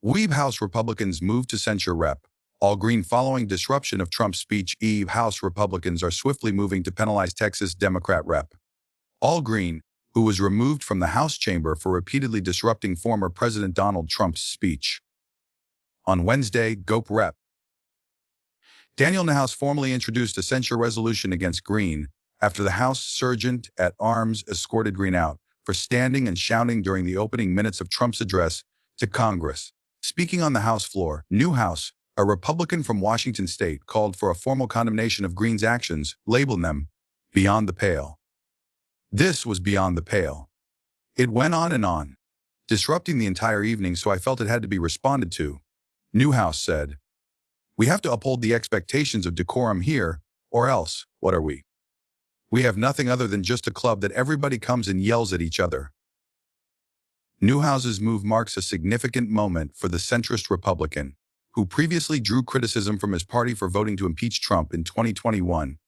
House Republicans move to censure Rep. All Green following disruption of Trump's speech. House Republicans are swiftly moving to penalize Texas Democrat Rep. All Green, who was removed from the House chamber for repeatedly disrupting former President Donald Trump's speech. On Wednesday, GOP Rep. Daniel Newhouse formally introduced a censure resolution against Green after the House sergeant-at-arms escorted Green out for standing and shouting during the opening minutes of Trump's address to Congress. Speaking on the House floor, Newhouse, a Republican from Washington state, called for a formal condemnation of Green's actions, labeling them beyond the pale. This was beyond the pale. It went on, disrupting the entire evening, so I felt it had to be responded to. Newhouse said, "We have to uphold the expectations of decorum here, or else, what are we? We have nothing other than just a club that everybody comes and yells at each other." Newhouse's move marks a significant moment for the centrist Republican, who previously drew criticism from his party for voting to impeach Trump in 2021.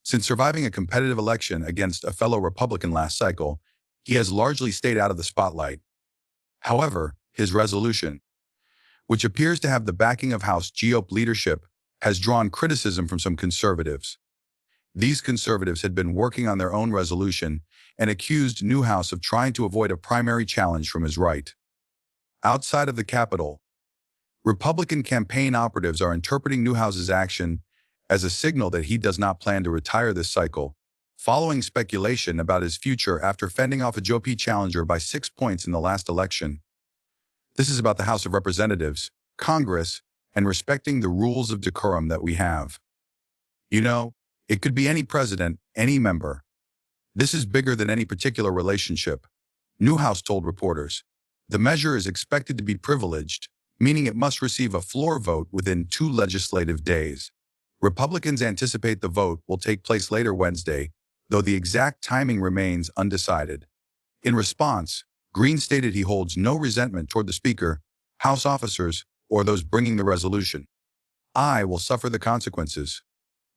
Since surviving a competitive election against a fellow Republican last cycle, he has largely stayed out of the spotlight. However, his resolution, which appears to have the backing of House GOP leadership, has drawn criticism from some conservatives. These conservatives had been working on their own resolution and accused Newhouse of trying to avoid a primary challenge from his right. Outside of the Capitol, Republican campaign operatives are interpreting Newhouse's action as a signal that he does not plan to retire this cycle, following speculation about his future after fending off a GOP challenger by 6 points in the last election. This is about the House of Representatives, Congress, and respecting the rules of decorum that we have. You know, it could be any president, any member. This is bigger than any particular relationship, Newhouse told reporters. The measure is expected to be privileged, meaning it must receive a floor vote within 2 legislative days. Republicans anticipate the vote will take place later Wednesday, though the exact timing remains undecided. In response, Green stated he holds no resentment toward the Speaker, House officers, or those bringing the resolution. "I will suffer the consequences,"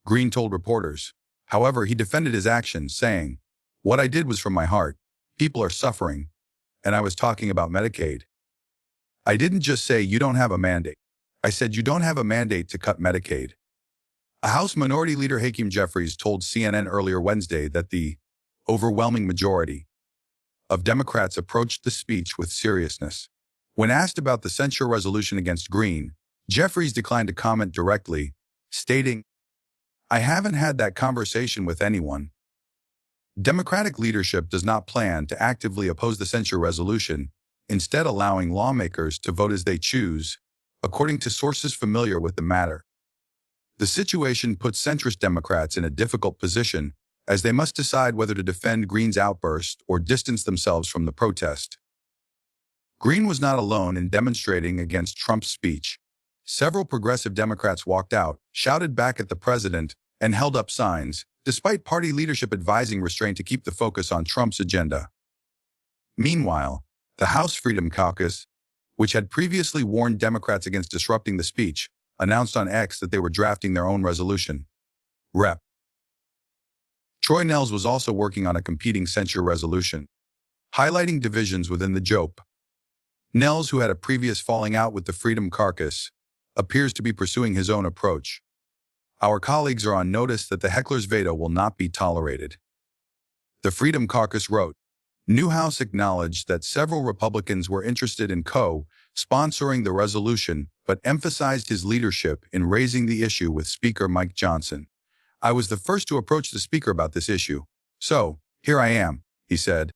Green told reporters. However, he defended his actions, saying, "What I did was from my heart. People are suffering, and I was talking about Medicaid. I didn't just say you don't have a mandate. I said you don't have a mandate to cut Medicaid." A House Minority Leader Hakeem Jeffries told CNN earlier Wednesday that the overwhelming majority of Democrats approached the speech with seriousness. When asked about the censure resolution against Green, Jeffries declined to comment directly, stating, "I haven't had that conversation with anyone." Democratic leadership does not plan to actively oppose the censure resolution, instead allowing lawmakers to vote as they choose, according to sources familiar with the matter. The situation puts centrist Democrats in a difficult position, as they must decide whether to defend Green's outburst or distance themselves from the protest. Green was not alone in demonstrating against Trump's speech. Several progressive Democrats walked out, shouted back at the president, and held up signs, despite party leadership advising restraint to keep the focus on Trump's agenda. Meanwhile, the House Freedom Caucus, which had previously warned Democrats against disrupting the speech, announced on X that they were drafting their own resolution. Rep. Troy Nehls was also working on a competing censure resolution, highlighting divisions within the GOP. Nehls, who had a previous falling out with the Freedom Caucus, appears to be pursuing his own approach. "Our colleagues are on notice that the heckler's veto will not be tolerated," the Freedom Caucus wrote. Newhouse acknowledged that several Republicans were interested in co-sponsoring the resolution, but emphasized his leadership in raising the issue with Speaker Mike Johnson. "I was the first to approach the Speaker about this issue. So, here I am," he said.